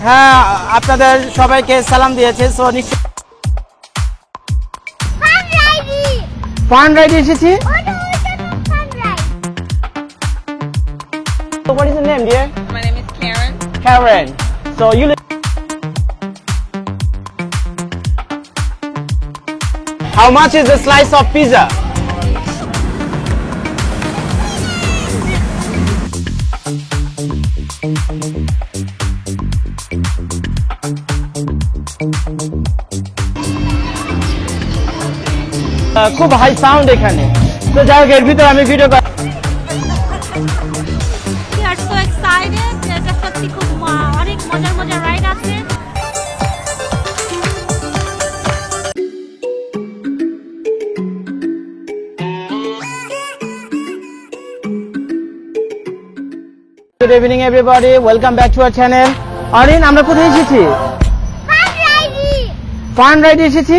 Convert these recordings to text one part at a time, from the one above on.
হ্যাঁ, আপনাদের সবাইকে সালাম দিয়েছে। সো নিশ্চয় ফান রাইড এসেছি। So what is your name, dear? My name is Karen. Karen. So you live. How much is the slice of pizza? খুব হাই সাউন্ড এখানে। তো যাই হোক, এর ভিতরে আমি video We are so excited. এটা সত্যি খুব অনেক মজার রাইড আছে। Good evening everybody, welcome back to our channel. Orin, আমরা কোথায় এসেছি? ফান রাইড এসেছি।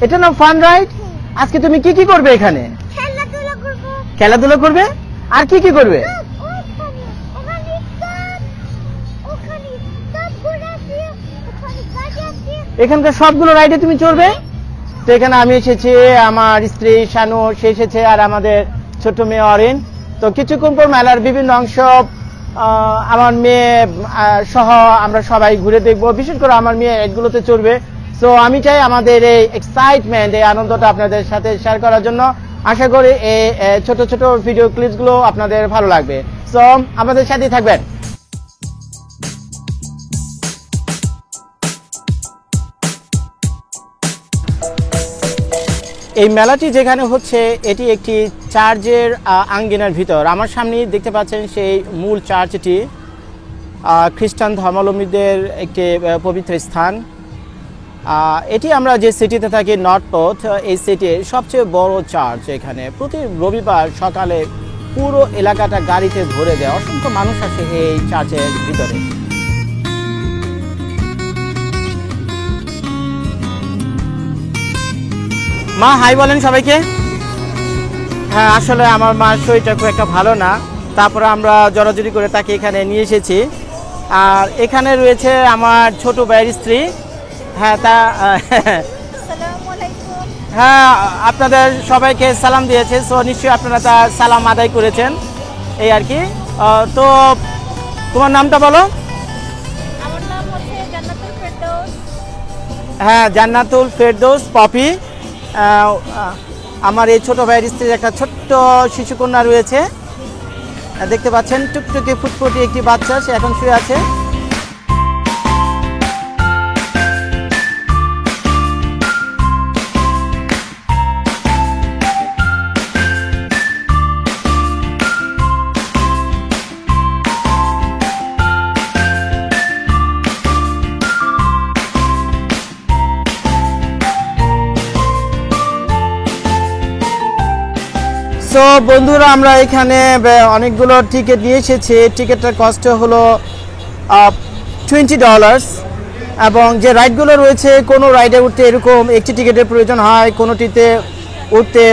এটা না ফান রাইড। আজকে তুমি কি কি করবে এখানে? খেলাধুলা করবে। আর কি কি করবে? এখানকার সবগুলো রাইডে তুমি চড়বে। তো এখানে আমি এসেছি, আমার স্ত্রী শানু সে এসেছে, আর আমাদের ছোট মেয়ে অরিন। তো কিছুক্ষণ পর মেলার বিভিন্ন অংশ আমার মেয়ে সহ আমরা সবাই ঘুরে দেখব। বিশেষ করে আমার মেয়ে এগুলোতে চড়বে। সো আমি চাই আমাদের এই এক্সাইটমেন্ট, এই আনন্দটা আপনাদের সাথে শেয়ার করার জন্য। আশা করি এই ছোট ছোট ভিডিও ক্লিপসগুলো আপনাদের ভালো লাগবে। সো আমাদের সাথেই থাকবেন। এই মেলাটি যেখানে হচ্ছে, এটি একটি চার্চের আঙ্গিনার ভিতর। আমার সামনেই দেখতে পাচ্ছেন সেই মূল চার্চটি, খ্রিস্টান ধর্মাবলম্বীদের একটি পবিত্র স্থান। এটি আমরা যে সিটিতে থাকি, নর্থ পথ, এই সিটির সবচেয়ে বড় চার্চ। এখানে প্রতি রবিবার সকালে পুরো এলাকাটা গাড়িতে ভরে দেয়, অসংখ্য মানুষ আসে এই চার্চের ভিতরে। মা হাই বলেন সবাইকে। হ্যাঁ, আসলে আমার মার শরীরটা খুব একটা ভালো না, তারপরে আমরা জড়াজড়ি করে তাকে এখানে নিয়ে এসেছি। আর এখানে রয়েছে আমার ছোট ভাইয়ের স্ত্রী। হ্যাঁ, হ্যাঁ, আপনাদের সবাইকে সালাম দিয়েছে। সো নিশ্চয়ই আপনারা তার সালাম আদায় করেছেন, এই আর কি। তো তোমার নামটা বলো। আমার নাম হচ্ছে জান্নাতুল ফেরদৌস। হ্যাঁ, জান্নাতুল ফেরদৌস পপি। আমার এই ছোট ভাইয়ের স্ত্রীর একটা ছোট্ট শিশুকন্যা রয়েছে, দেখতে পাচ্ছেন, টুকটুকে ফুটফুটি একটি বাচ্চা, সে এখন শুয়ে আছে। তো বন্ধুরা, আমরা এখানে অনেকগুলো টিকিট নিয়ে এসেছি। টিকিটটার কস্ট হলো $20, এবং যে রাইডগুলো রয়েছে, কোনো রাইডে উঠতে এরকম একটি টিকিটের প্রয়োজন হয়, কোনোটিতে উঠতে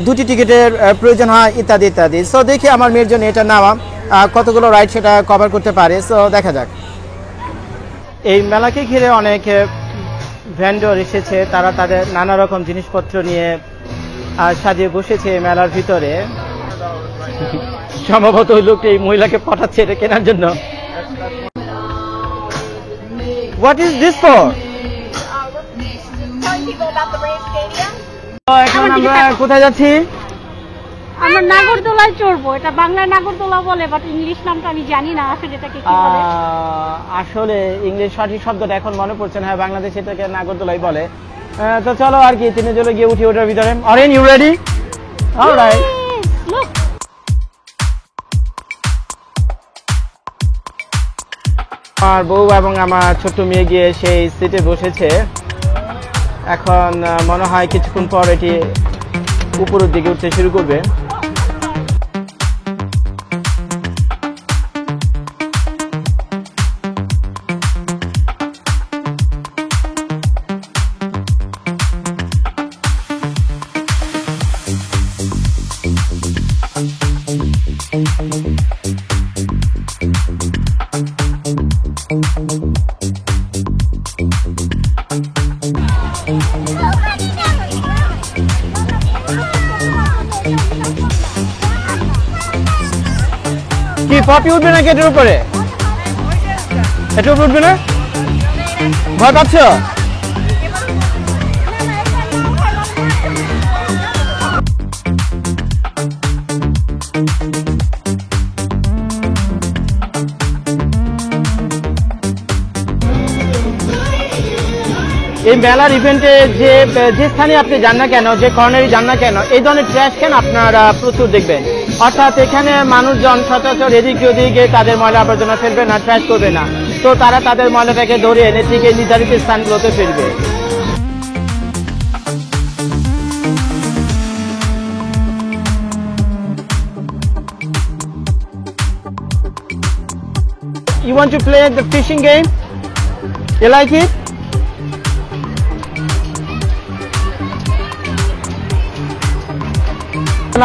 দুটি টিকিটের প্রয়োজন হয়, ইত্যাদি ইত্যাদি। সো দেখি আমার মেয়ের জন্য এটা নেওয়া কতগুলো রাইড সেটা কভার করতে পারে। সো দেখা যাক। এই মেলাকে ঘিরে অনেক ভেন্ডর এসেছে, তারা তাদের নানা রকম জিনিসপত্র নিয়ে সাজিয়ে বসেছে মেলার ভিতরে। সম্ভবত ওই লোকটি এই মহিলাকে পাঠাচ্ছে এটা কেনার জন্য। What is this for? এখন আমরা কোথায় যাচ্ছি? আমরা নাগরদোলায় চড়বো। এটা বাংলায় নাগরদোলা বলে, বাট ইংলিশ নামটা আমি জানি না আসলে এটাকে কি বলে। আসলে ইংলিশ সঠিক শব্দটা এখন মনে পড়ছে না। হ্যাঁ, বাংলাদেশে এটাকে নাগরদোলাই বলে। তো চলো আর কি, তিনে চলে গিয়ে উঠি ওটার ভিতরে। Arin, you ready? অলরাইট। আমার বউ এবং আমার ছোট্ট মেয়ে গিয়ে সেই সিটে বসেছে। এখন মনে হয় কিছুক্ষণ পর এটি উপরের দিকে উঠতে শুরু করবে। কি পপি উঠবে নাকি এটার উপরে? এটার উপরে উঠবে না? ভয় পাচ্ছ? এই মেলার ইভেন্টে যে স্থানে আপনি যান না কেন, যে কর্নারে যান না কেন, এই ধরনের ট্র্যাশ ক্যান আপনারা প্রচুর দেখবেন। অর্থাৎ এখানে মানুষজন সচরাচর এদিকে ওদিকে তাদের ময়লা আবর্জনা ফেলবে না, ট্র্যাশ করবে না, তো তারা তাদের ময়লাটাকে ধরে এনে ঠিক এই নির্ধারিত স্থানগুলোতে ফেলবে। You want to play the fishing game? You like it?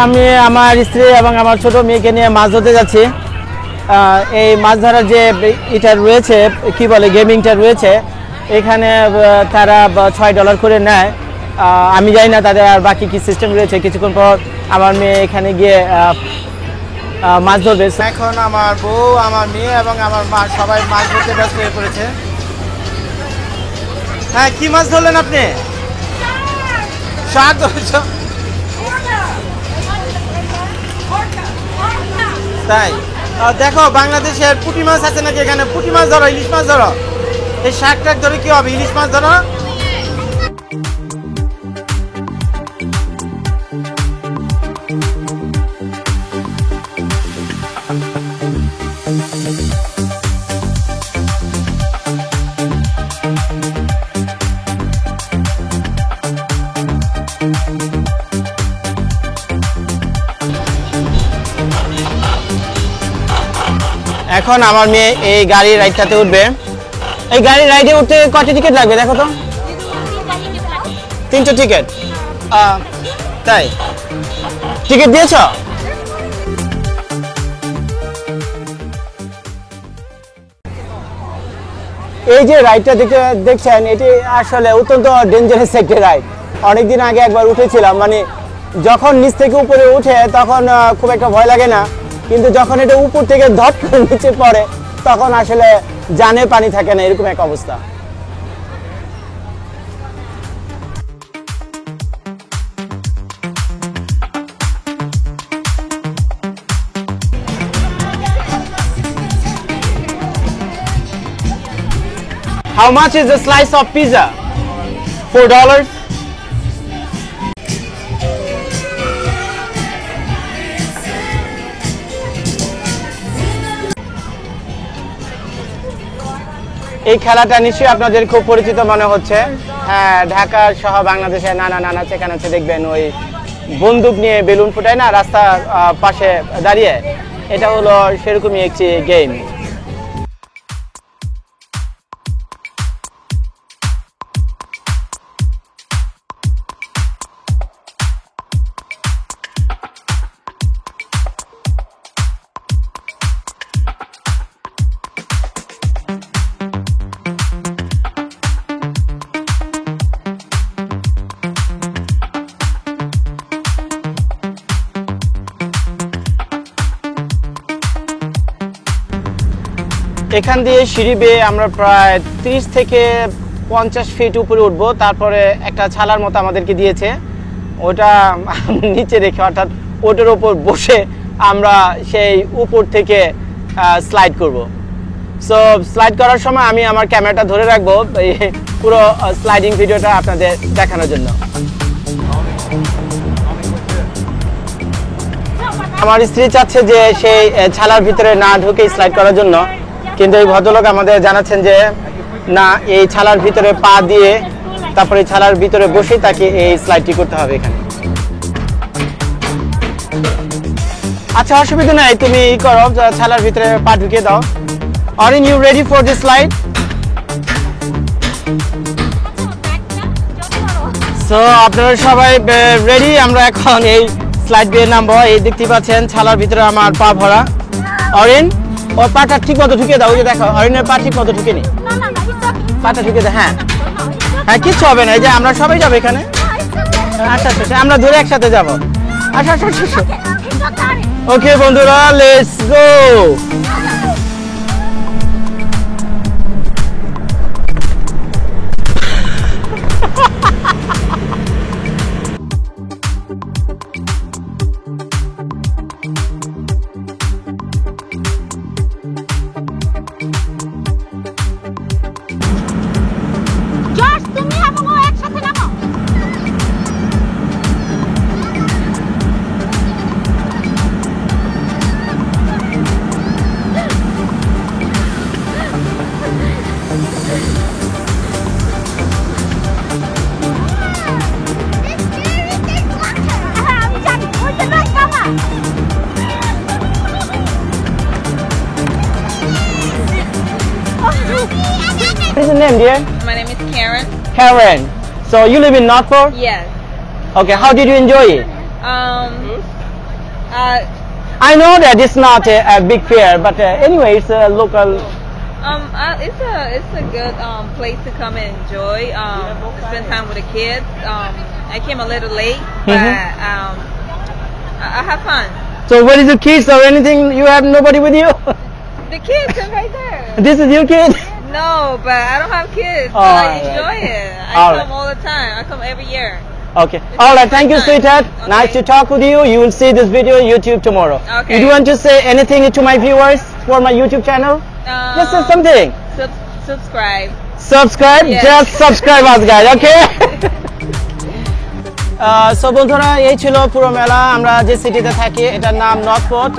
আমি আমার স্ত্রী এবং আমার ছোট মেয়েকে নিয়ে মাছ ধরতে যাচ্ছি। এই মাছ ধরার যে এটা রয়েছে, কি বলে, গেমিংটা রয়েছে, এখানে তারা $6 করে নেয়। আমি জানি না তাদের আর বাকি কি সিস্টেম রয়েছে। কিছুক্ষণ পর আমার মেয়ে এখানে গিয়ে মাছ ধরবে। এখন আমার বউ, আমার মেয়ে এবং আমার মা সবাই মাছ ধরতে ব্যস্ত হয়ে পড়েছে। হ্যাঁ, কি মাছ ধরলেন আপনি? শাক ধরছ? তাই দেখো, বাংলাদেশের পুঁটি মাছ আছে নাকি? এখানে পুঁটি মাছ ধরো, ইলিশ মাছ ধরো। এই শাক টাক ধরে কি হবে? ইলিশ মাছ ধরো। এখন আমার মেয়ে এই গাড়ির রাইডটাতে উঠবে। এই গাড়ির রাইডে উঠতে কত টিকিট লাগবে দেখো তো? 300 টিকিট। তাই টিকিট দিয়েছ? এই যে রাইডটা দেখছেন, এটি আসলে অত্যন্ত ডেঞ্জারাস একটা রাইড। অনেকদিন আগে একবার উঠেছিলাম, মানে যখন নিচ থেকে উপরে উঠে তখন খুব একটা ভয় লাগে না, কিন্তু যখন এটা উপর থেকে ধপ করে নিচে পড়ে তখন আসলে জানে পানি থাকে না, এরকম এক অবস্থা। How much is a slice of pizza? $4. এই খেলাটা নিশ্চয়ই আপনাদের খুব পরিচিত মনে হচ্ছে। হ্যাঁ, ঢাকা সহ বাংলাদেশে নানা সেখানে হচ্ছে দেখবেন ওই বন্দুক নিয়ে বেলুন ফুটায় না রাস্তার পাশে দাঁড়িয়ে। এটা হলো সেরকমই একটি গেম। এখান দিয়ে সিঁড়ি বেয়ে আমরা প্রায় 30 থেকে 50 ফিট উপরে উঠবো। তারপরে একটা ছালার মতো আমাদেরকে দিয়েছে, ওটা নিচে রেখে, অর্থাৎ ওটার উপর বসে আমরা সেই উপর থেকে স্লাইড করব। সো স্লাইড করার সময় আমি আমার ক্যামেরাটা ধরে রাখবো এই পুরো স্লাইডিং ভিডিওটা আপনাদের দেখানোর জন্য। আমার স্ত্রী চাচ্ছে যে সেই ছালার ভিতরে না ঢুকে স্লাইড করার জন্য, কিন্তু এই ভদ্রলোক আমাদের জানাচ্ছেন যে না, এই ছালার ভিতরে পা দিয়ে তারপরে ছালার ভিতরে বসে তাকে এই স্লাইডটি করতে হবে এখানে। আচ্ছা, অসুবিধা নাই, তুমি ই করো, ছালার ভিতরে পা ঢুকিয়ে দাও। Are you ready for this slide? So আপনারা সবাই রেডি? আমরা এখন এই স্লাইড দিয়ে নামবো। এই দেখতে পাচ্ছেন ছালার ভিতরে আমার পা ভরা। অরিন, ওর পাটা ঠিক মতো ঢুকিয়ে দাও। ওই যে দেখো, অরিনের পা ঠিক মতো ঢুকে নি, পাটা ঢুকে দাও। হ্যাঁ, হ্যাঁ কিচ্ছু হবে না, এই যে আমরা সবাই যাবো এখানে। আচ্ছা আচ্ছা আচ্ছা, আমরা ধরে একসাথে যাবো। আচ্ছা আচ্ছা আচ্ছা ওকে বন্ধুরা, লেটস গো। জর্জ, তুমি এবং ও একসাথে নামো। হ্যাঁ, আমি জানি, ওই জন্যই বাবা। What is your name, dear? My name is Karen. Karen. So you live in Northport? Yes. Okay, how did you enjoy it? I know that it's not a big fair, but anyway, it's a local. It's a good place to come and enjoy. Spend time with the kids. I came a little late, but I have fun. So where is the kids or anything? You have nobody with you? The kids are right there. This is your kid? No, but I don't have kids. Oh, So I alright. enjoy it. I Alright. come all the time. I come every year. Okay. All right. Thank you, fun. sweetheart. Okay. Nice to talk with you. You will see this video on YouTube tomorrow. Okay. Do you want to say anything to my viewers for my YouTube channel? Just say something. Subscribe. Subscribe. Yes. Just subscribe us, guys. Okay. So বন্ধুরা, এই ছিল পুরো মেলা। আমরা যে সিটিতে থাকি এটার নাম নর্থপোর্ট।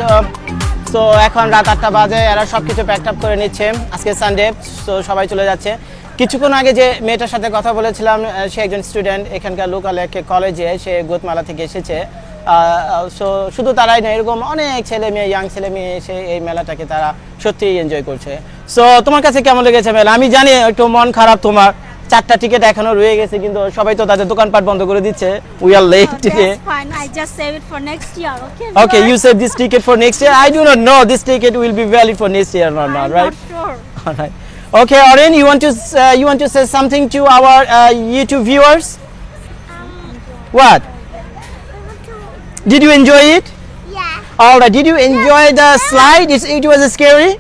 সো এখন রাত 8টা বাজে, এরা সবকিছু প্যাক আপ করে নিচ্ছে। আজকে সানডে, সো সবাই চলে যাচ্ছে। কিছুক্ষণ আগে যে মেয়েটার সাথে কথা বলেছিলাম, সে একজন স্টুডেন্ট এখানকার লোকাল এক কলেজে, সে গোতমালা থেকে এসেছে। সো শুধু তারাই না, এরকম অনেক ছেলে মেয়ে, ইয়াং ছেলে মেয়ে এসে এই মেলাটাকে তারা সত্যিই এনজয় করছে। সো তোমার কাছে কেমন লেগেছে মেলা? আমি জানি একটু মন খারাপ তোমার, 4টা টিকিট এখনো রয়ে গেছে, কিন্তু সবাই তো তাদের দোকানপাট বন্ধ করে দিচ্ছে। We are late today. That's fine. I just save it for next year, okay? Okay, you save this ticket for next year. I do not know this ticket will be valid for next year or not, I'm right? not sure. All right. Okay, Oren, you want to say something to our YouTube viewers? What? Did you enjoy it? Yeah. All right. Did you enjoy the slide? It was scary.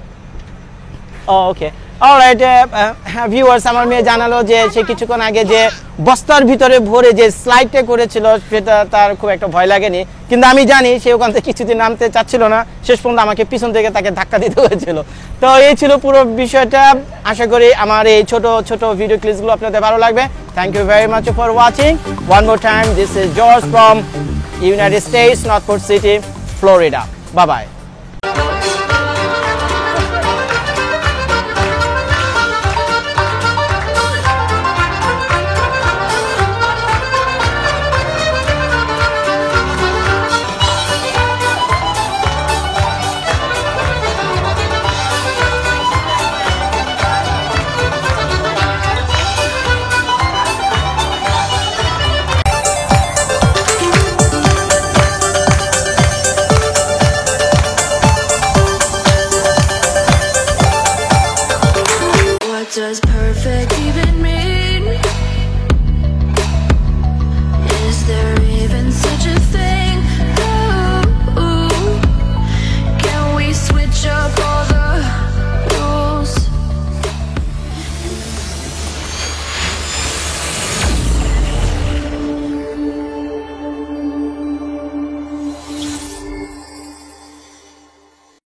Oh, okay. All right, viewers, আমার মেয়ে জানালো যে সে কিছুক্ষণ আগে যে বস্তার ভিতরে ভরে যে স্লাইডটা করেছিল সেটা তার খুব একটা ভয় লাগেনি, কিন্তু আমি জানি সে ওখান থেকে কিছুদিন নামতে চাচ্ছিল না, শেষ পর্যন্ত আমাকে পিছন থেকে তাকে ধাক্কা দিতে হয়েছিল। তো এই ছিল পুরো বিষয়টা। আশা করি আমার এই ছোট ছোট ভিডিও ক্লিপসগুলো আপনাদের ভালো লাগবে। Thank you very much for watching. One more time, this is George from United States, Northport City, Florida. Bye by.